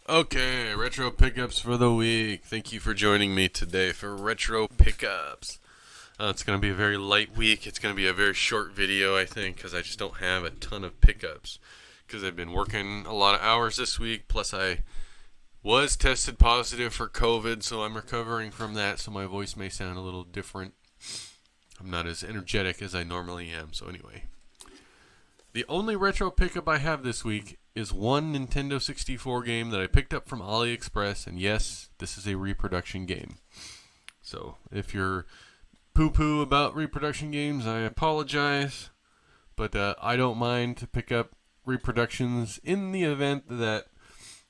Okay, retro pickups for the week. Thank you for joining me today for retro pickups. It's going to be a very light week. It's going to be a very short video, I think, because I just don't have a ton of pickups. Because I've been working a lot of hours this week, plus I was tested positive for COVID, so I'm recovering from that, so my voice may sound a little different. I'm not as energetic as I normally am, so anyway. The only retro pickup I have this week is one Nintendo 64 game that I picked up from AliExpress, and yes, this is a reproduction game. So if you're poo-poo about reproduction games, I apologize, but I don't mind to pick up reproductions in the event that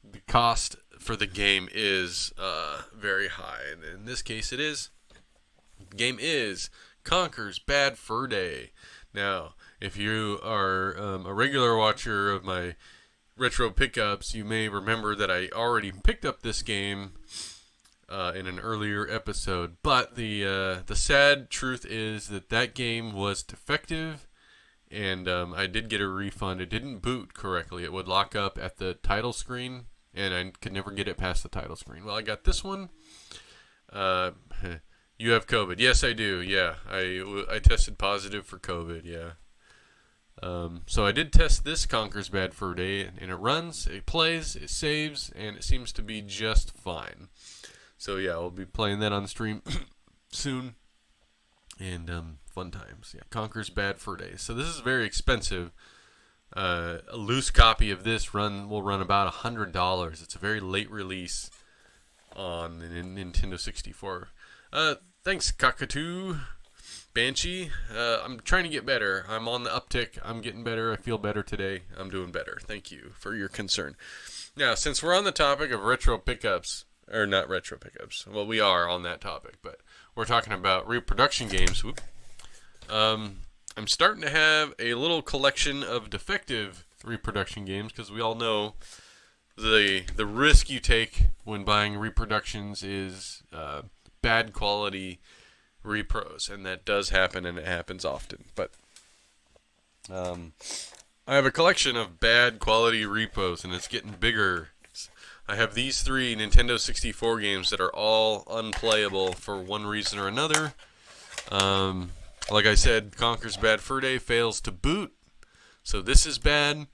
the cost for the game is very high. And in this case, it is. The game is Conker's Bad Fur Day. Now, if you are a regular watcher of my retro pickups, you may remember that I already picked up this game in an earlier episode. But the sad truth is that game was defective, and I did get a refund. It didn't boot correctly. It would lock up at the title screen, and I could never get it past the title screen. Well, I got this one. You have COVID. Yes, I do. Yeah, I tested positive for COVID. Yeah. So I did test this Conker's Bad Fur Day, and it runs, it plays, it saves, and it seems to be just fine. So yeah, we'll be playing that on the stream soon, and fun times. Yeah, Conker's Bad Fur Day. So this is very expensive. A loose copy of this will run about $100. It's a very late release on the Nintendo 64. Thanks, Cockatoo. Banshee, I'm trying to get better. I'm on the uptick. I'm getting better. I feel better today. I'm doing better. Thank you for your concern. Now, since we're on the topic of retro pickups, or not retro pickups, well, we are on that topic, but we're talking about reproduction games. I'm starting to have a little collection of defective reproduction games, because we all know the risk you take when buying reproductions is bad quality repros, and that does happen, and it happens often. But I have a collection of bad quality repos, and it's getting bigger. I have these 3 Nintendo 64 games that are all unplayable for one reason or another. Like I said, Conker's Bad Fur Day fails to boot, so this is bad.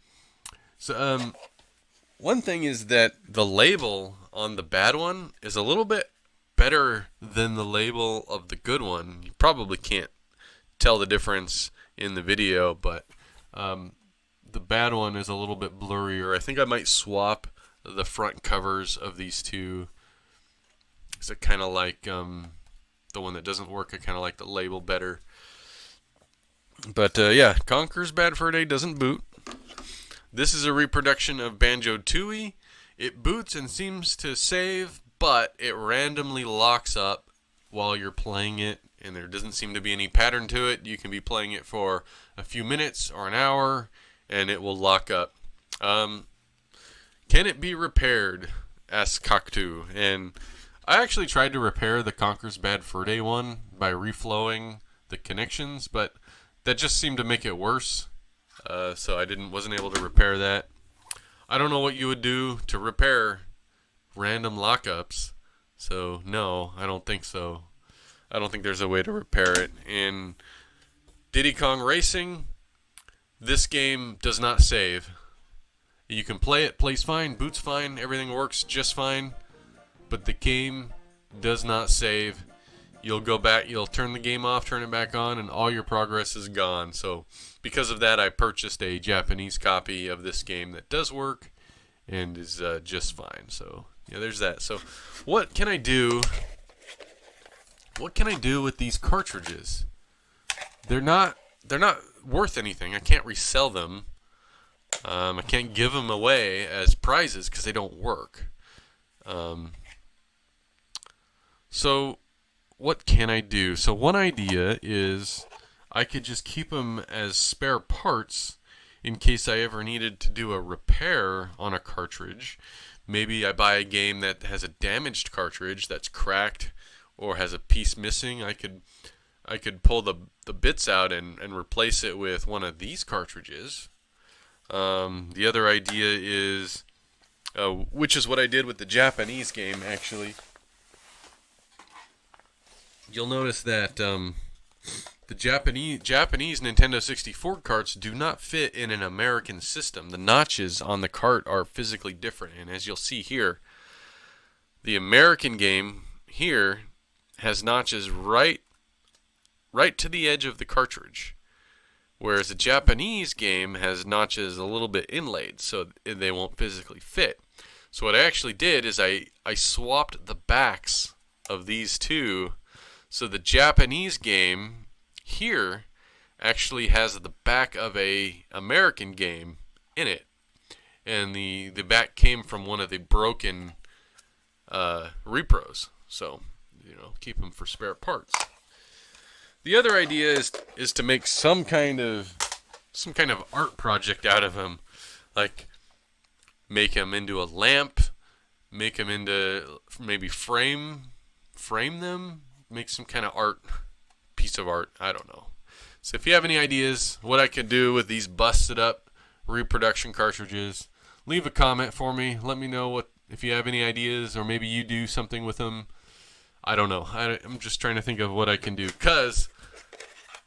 So one thing is that the label on the bad one is a little bit better than the label of the good one. You probably can't tell the difference in the video, but the bad one is a little bit blurrier. I think I might swap the front covers of these two. Because I kind of like the one that doesn't work. I kind of like the label better. But yeah, Conker's Bad Fur Day doesn't boot. This is a reproduction of Banjo-Tooie. It boots and seems to save, but it randomly locks up while you're playing it, and there doesn't seem to be any pattern to it. You can be playing it for a few minutes or an hour, and it will lock up. Can it be repaired? Asks Cockatoo. And I actually tried to repair the Conker's Bad Fur Day one by reflowing the connections, but that just seemed to make it worse. So I wasn't able to repair that. I don't know what you would do to repair random lockups, so no, I don't think so. I don't think there's a way to repair it. In Diddy Kong Racing, this game does not save. You can play it, plays fine, boots fine, everything works just fine, but the game does not save. You'll go back, you'll turn the game off, turn it back on, and all your progress is gone. So because of that, I purchased a Japanese copy of this game that does work and is just fine. So yeah, there's that. So what can I do? What can I do with these cartridges? They're not worth anything. I can't resell them. I can't give them away as prizes because they don't work. So what can I do? So one idea is I could just keep them as spare parts in case I ever needed to do a repair on a cartridge. Maybe I buy a game that has a damaged cartridge that's cracked or has a piece missing. I could pull the bits out and replace it with one of these cartridges. The other idea is which is what I did with the Japanese game, actually. You'll notice that the Japanese Nintendo 64 carts do not fit in an American system. The notches on the cart are physically different, and as you'll see here, the American game here has notches right to the edge of the cartridge, whereas the Japanese game has notches a little bit inlaid, so they won't physically fit. So what I actually did is I swapped the backs of these two, so the Japanese game here actually has the back of a American game in it, and the back came from one of the broken repros, so keep them for spare parts. The other idea is to make some kind of art project out of them, like make them into a lamp, make them into maybe frame them, make some kind of piece of art. I don't know. So if you have any ideas what I could do with these busted up reproduction cartridges, leave a comment for me. Let me know if you have any ideas, or maybe you do something with them. I don't know. I'm just trying to think of what I can do, because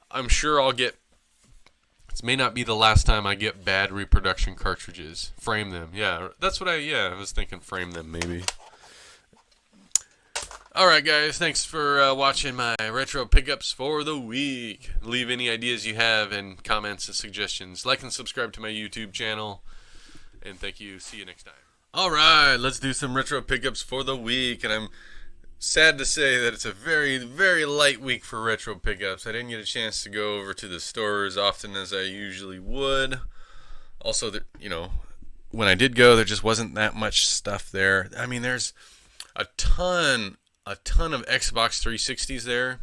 I'm sure it may not be the last time I get bad reproduction cartridges. Frame them. Yeah, that's what I was thinking, frame them maybe. Alright guys, thanks for watching my retro pickups for the week. Leave any ideas you have and comments and suggestions. Like and subscribe to my YouTube channel. And thank you. See you next time. Alright, let's do some retro pickups for the week. And I'm sad to say that it's a very, very light week for retro pickups. I didn't get a chance to go over to the store as often as I usually would. Also, when I did go, there just wasn't that much stuff there. I mean, there's a ton of Xbox 360s there,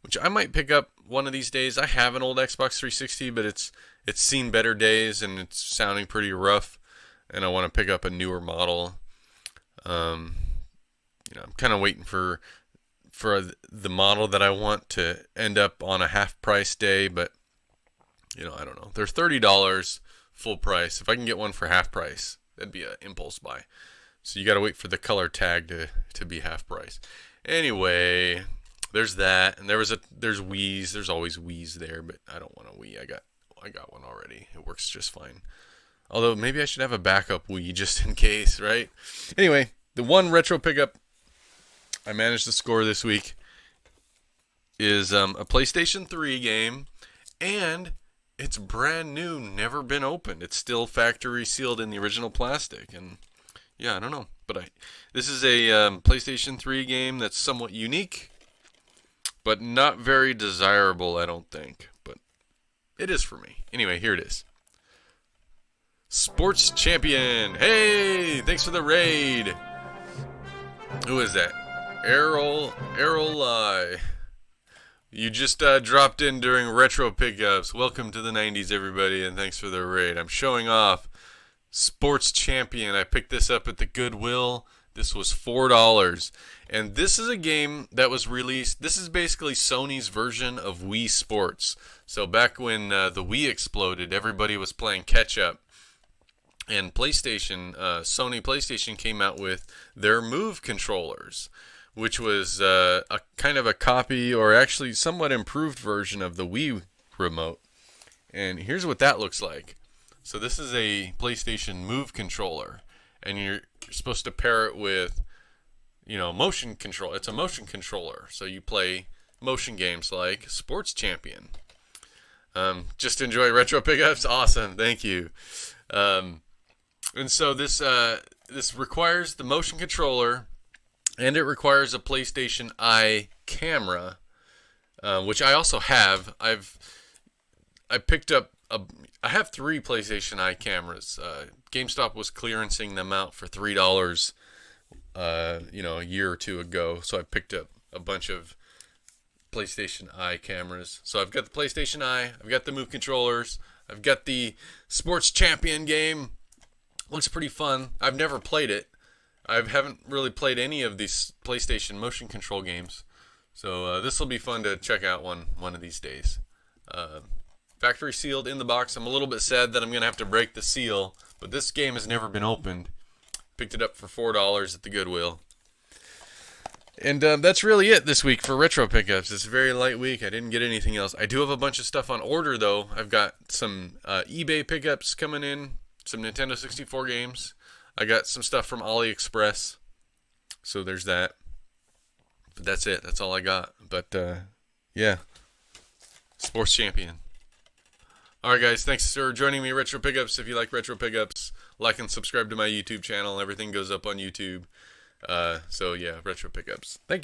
which I might pick up one of these days. I have an old Xbox 360, but it's seen better days and it's sounding pretty rough, and I want to pick up a newer model. I'm kind of waiting for the model that I want to end up on a half price day, but I don't know. They're $30 full price. If I can get one for half price, that'd be an impulse buy. So you got to wait for the color tag to be half price. Anyway, there's that, and there's Wii's. There's always Wii's there, but I don't want a Wii. I got one already. It works just fine. Although maybe I should have a backup Wii just in case, right? Anyway, the one retro pickup I managed to score this week is a PlayStation 3 game, and it's brand new, never been opened. It's still factory sealed in the original plastic, and yeah, I don't know, but this is a PlayStation 3 game that's somewhat unique, but not very desirable, I don't think, but it is for me. Anyway, here it is. Sports Champion. Hey, thanks for the raid. Who is that? Errol. You just dropped in during retro pickups. Welcome to the 90s, everybody, and thanks for the raid. I'm showing off Sports Champion. I picked this up at the Goodwill. This was $4. And this is a game that was released. This is basically Sony's version of Wii Sports. So back when the Wii exploded, everybody was playing catch up. And Sony PlayStation came out with their Move controllers, which was a kind of a copy, or actually somewhat improved version of the Wii remote. And here's what that looks like. So this is a PlayStation Move controller, and you're supposed to pair it with, motion control. It's a motion controller, so you play motion games like Sports Champion. Just enjoy retro pickups. Awesome, thank you. And so this requires the motion controller, and it requires a PlayStation Eye camera, which I also have. I picked up I have 3 PlayStation Eye cameras. GameStop was clearancing them out for $3, a year or two ago. So I picked up a bunch of PlayStation Eye cameras. So I've got the PlayStation Eye, I've got the Move controllers, I've got the Sports Champion game. Looks pretty fun. I've never played it. I haven't really played any of these PlayStation motion control games. So this will be fun to check out one of these days. Factory sealed in the box. I'm a little bit sad that I'm going to have to break the seal, but this game has never been opened. Picked it up for $4 at the Goodwill. And that's really it this week for retro pickups. It's a very light week. I didn't get anything else. I do have a bunch of stuff on order, though. I've got some eBay pickups coming in, some Nintendo 64 games. I got some stuff from AliExpress. So there's that. But that's it. That's all I got. But, yeah. Sports Champion. Alright, guys. Thanks for joining me, Retro Pickups. If you like retro pickups, like and subscribe to my YouTube channel. Everything goes up on YouTube. So, yeah, retro pickups. Thank you.